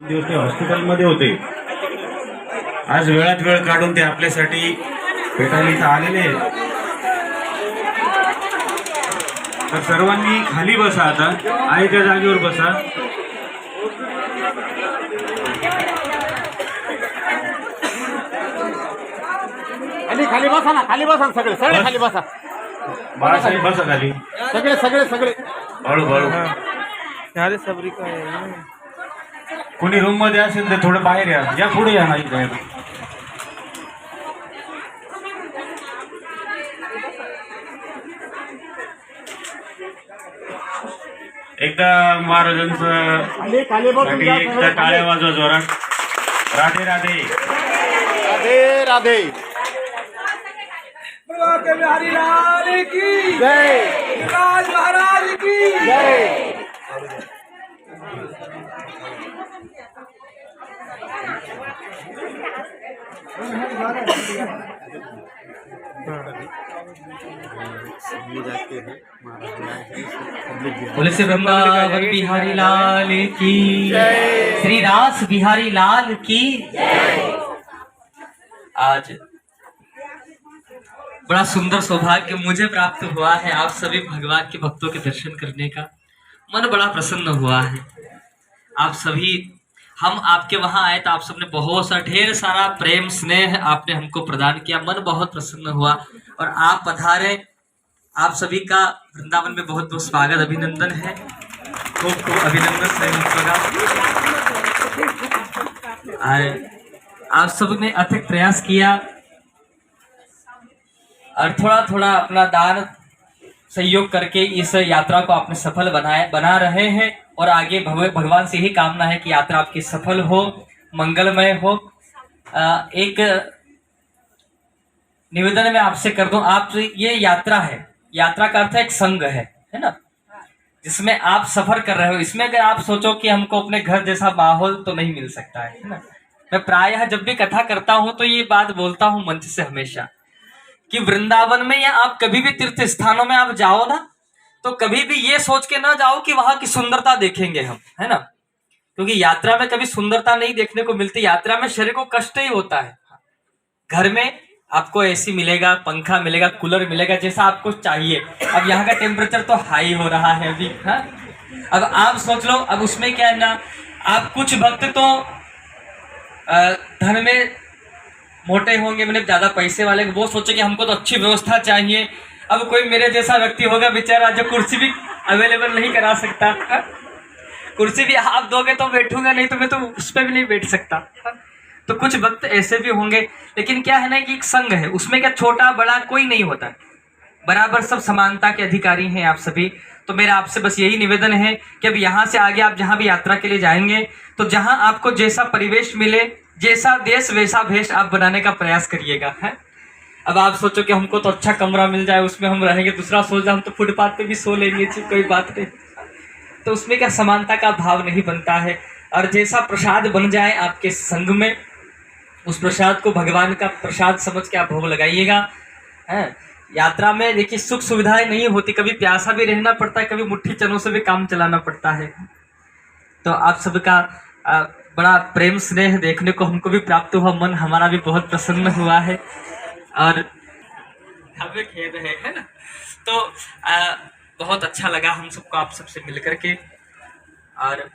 दिवस ते हॉस्पिटलमध्ये होते. आज वेळात वेळ काढून ते आपल्यासाठी भेटायला इथं आलेले आहेत. तर सर्वांनी खाली बसा, आता आहे त्या जागेवर बसा. खाली बसा ना, खाली बसा ना, सगळे सगळे खाली बसा. बाळासाहेब बसा खाली, सगळे सगळे सगळे हळू हळू. यार सबरी का है. कोणी रूम मध्ये असेल तर थोडं बाहेर या पुढे या. नाही बाहेर. एकदा महाराजांचं खाली खाली बसून घ्या, एकदा सगळे टाळ्या खाली. वाजवा जोरात. राधे राधे. राधे राधे. बिहारी लाल की जय. राज महाराज की जय. बोले से वृंदावन बिहारी लाल की श्री रास बिहारी लाल की। आज बड़ा सुंदर सौभाग्य मुझे प्राप्त हुआ है आप सभी भगवान के भक्तों के दर्शन करने का। मन बड़ा प्रसन्न हुआ है। आप सभी, हम आपके वहां आए तो आप सबने बहुत सा ढेर सारा प्रेम स्नेह आपने हमको प्रदान किया। मन बहुत प्रसन्न हुआ और आप पधारे। आप सभी का वृंदावन में बहुत बहुत स्वागत, अभिनंदन है। खूब खूब अभिनंदन आप सब ने अथक प्रयास किया और थोड़ा थोड़ा अपना दान सहयोग करके इस यात्रा को आपने सफल बना रहे हैं। और आगे भगवान से ही कामना है कि यात्रा आपकी सफल हो, मंगलमय हो। एक निवेदन मैं आपसे कर दूं, आप ये यात्रा है, यात्रा का अर्थ एक संघ है ना, जिसमें आप सफर कर रहे हो। इसमें अगर आप सोचो कि हमको अपने घर जैसा माहौल तो नहीं मिल सकता है ना। मैं प्रायः जब भी कथा करता हूं तो ये बात बोलता हूं मंच से हमेशा कि वृंदावन में या आप कभी भी तीर्थ स्थानों में आप जाओ ना, तो कभी भी ये सोच के ना जाओ कि वहां की सुंदरता देखेंगे हम, है ना। क्योंकि यात्रा में कभी सुंदरता नहीं देखने को मिलती। यात्रा में शरीर को कष्ट ही होता है। घर में आपको एसी मिलेगा, पंखा मिलेगा, कूलर मिलेगा, जैसा आपको चाहिए। अब यहाँ का टेम्परेचर तो हाई हो रहा है अभी, हाँ। अब आप सोच लो, अब उसमें क्या है ना, आप कुछ भक्त तो धन में मोटे होंगे, मैंने ज्यादा पैसे वाले, वो सोचे कि हमको तो अच्छी व्यवस्था चाहिए। अब कोई मेरे जैसा व्यक्ति होगा बेचारा जो कुर्सी भी अवेलेबल नहीं करा सकता, हा? कुर्सी भी आप दोगे तो बैठूंगा, नहीं तो मैं तो उस पर भी नहीं बैठ सकता, हा? तो कुछ वक्त ऐसे भी होंगे। लेकिन क्या है ना कि एक संघ है, उसमें क्या छोटा बड़ा कोई नहीं होता, बराबर सब समानता के अधिकारी हैं आप सभी। तो मेरा आपसे बस यही निवेदन है कि अब यहाँ से आगे आप जहाँ भी यात्रा के लिए जाएंगे तो जहाँ आपको जैसा परिवेश मिले, जैसा देश वैसा भेष आप बनाने का प्रयास करिएगा, है। अब आप सोचो कि हमको तो अच्छा कमरा मिल जाए उसमें हम रहेंगे, दूसरा सोच जाए हम तो फुटपाथ पे भी सो लेंगे, कोई बात नहीं। तो उसमें क्या समानता का भाव नहीं बनता है। और जैसा प्रसाद बन जाए आपके संग में, उस प्रसाद को भगवान का प्रसाद समझ के आप भोग लगाइएगा, है। यात्रा में देखिए सुख सुविधाएं नहीं होती, कभी प्यासा भी रहना पड़ता है, कभी मुट्ठी चनों से भी काम चलाना पड़ता है। तो आप सबका बड़ा प्रेम स्नेह देखने को हमको भी प्राप्त हुआ, मन हमारा भी बहुत प्रसन्न हुआ है और हमें खेद है ना। तो बहुत अच्छा लगा हम सबको आप सबसे मिलकर के। और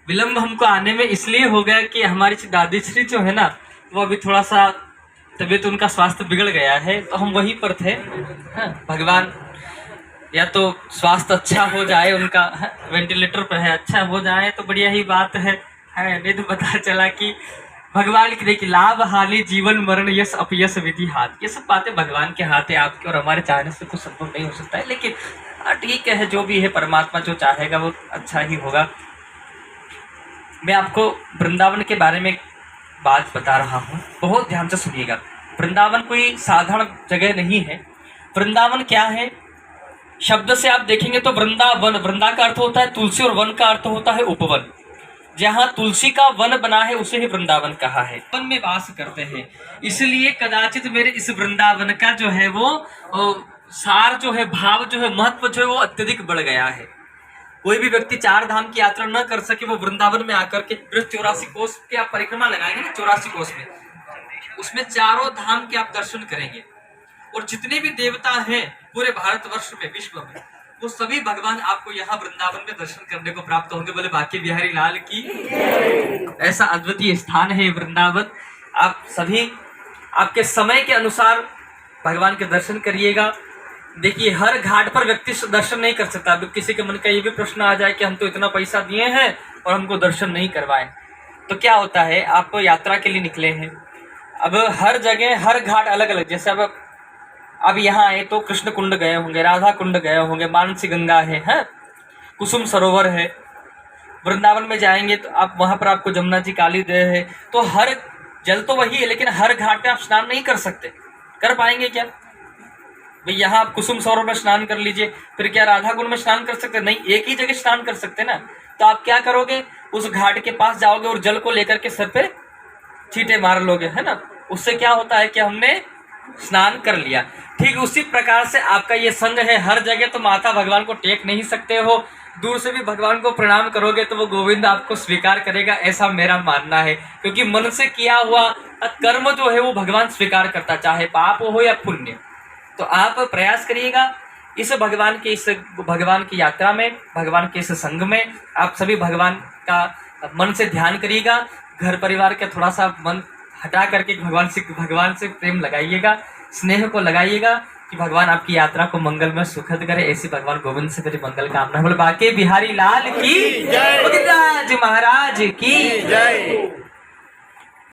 विलम्ब हमको आने में इसलिए हो गया कि हमारी दादी श्री जो है ना, वो अभी थोड़ा सा तबीयत, उनका स्वास्थ्य बिगड़ गया है, तो हम वहीं पर थे। हाँ, भगवान या तो स्वास्थ्य अच्छा हो जाए उनका, वेंटिलेटर पर है, अच्छा हो जाए तो बढ़िया ही बात है। नहीं तो पता चला कि भगवान की देखिए लाभ हानि जीवन मरण यश अपयश विधि हाथ, ये सब बातें भगवान के हाथ है। आपके और हमारे चाहने से कुछ संभव नहीं हो सकता है, लेकिन ठीक है, जो भी है परमात्मा जो चाहेगा वो अच्छा ही होगा। मैं आपको वृंदावन के बारे में बात बता रहा हूँ, बहुत ध्यान से सुनिएगा। वृंदावन कोई साधारण जगह नहीं है। वृंदावन क्या है, शब्द से आप देखेंगे तो वृंदावन, वृंदा का अर्थ होता है तुलसी और वन का अर्थ होता है उपवन। जहाँ तुलसी का वन बना है उसे ही वृंदावन कहा है। वन में वास करते हैं, इसलिए कदाचित मेरे इस वृंदावन का जो है वो सार जो है, भाव जो है, महत्व जो है वो अत्यधिक बढ़ गया है। कोई भी व्यक्ति 4 धाम की यात्रा न कर सके वो वृंदावन में आकर के 84 कोस की आप परिक्रमा लगाएंगे ना, 84 कोस में, उसमें चारों धाम के आप दर्शन करेंगे। और जितने भी देवता हैं पूरे भारतवर्ष में, विश्व में, वो सभी भगवान आपको यहाँ वृंदावन में दर्शन करने को प्राप्त होंगे। बोले बांके बिहारी लाल की। ऐसा अद्वितीय स्थान है वृंदावन। आप सभी आपके समय के अनुसार भगवान के दर्शन करिएगा। देखिए हर घाट पर व्यक्ति दर्शन नहीं कर सकता। अब किसी के मन का ये भी प्रश्न आ जाए कि हम तो इतना पैसा दिए हैं और हमको दर्शन नहीं करवाए, तो क्या होता है, आप यात्रा के लिए निकले हैं, अब हर जगह हर घाट अलग अलग, जैसे अब यहाँ आए तो कृष्ण कुंड गए होंगे, राधा कुंड गए होंगे, मानसी गंगा है, कुसुम सरोवर है। वृंदावन में जाएंगे तो आप वहाँ पर आपको जमुना जी काली देह है। तो हर जल तो वही है, लेकिन हर घाट पे आप स्नान नहीं कर सकते। कर पाएंगे क्या भाई? यहाँ आप कुसुम सरोवर में स्नान कर लीजिए, फिर क्या राधा कुंड में स्नान कर सकते? नहीं, एक ही जगह स्नान कर सकते ना। तो आप क्या करोगे, उस घाट के पास जाओगे और जल को लेकर के सर पे छींटे मार लोगे, है ना। उससे क्या होता है कि हमने स्नान कर लिया। ठीक उसी प्रकार से आपका ये संग है, हर जगह तो माता भगवान को टेक नहीं सकते हो, दूर से भी भगवान को प्रणाम करोगे तो वो गोविंद आपको स्वीकार करेगा, ऐसा मेरा मानना है। क्योंकि मन से किया हुआ कर्म जो है वो भगवान स्वीकार करता, चाहे पाप हो या पुण्य। तो आप प्रयास करिएगा इस भगवान की यात्रा में, भगवान के इस संग में आप सभी भगवान का मन से ध्यान करिएगा। घर परिवार के थोड़ा सा मन हटा करके भगवान से प्रेम लगाइएगा, स्नेह को लगाइएगा कि भगवान आपकी यात्रा को मंगल में सुखद करे। ऐसी भगवान गोविंद से मेरी मंगल कामना। बोले बांके बिहारी लाल की जय, महाराज की जय।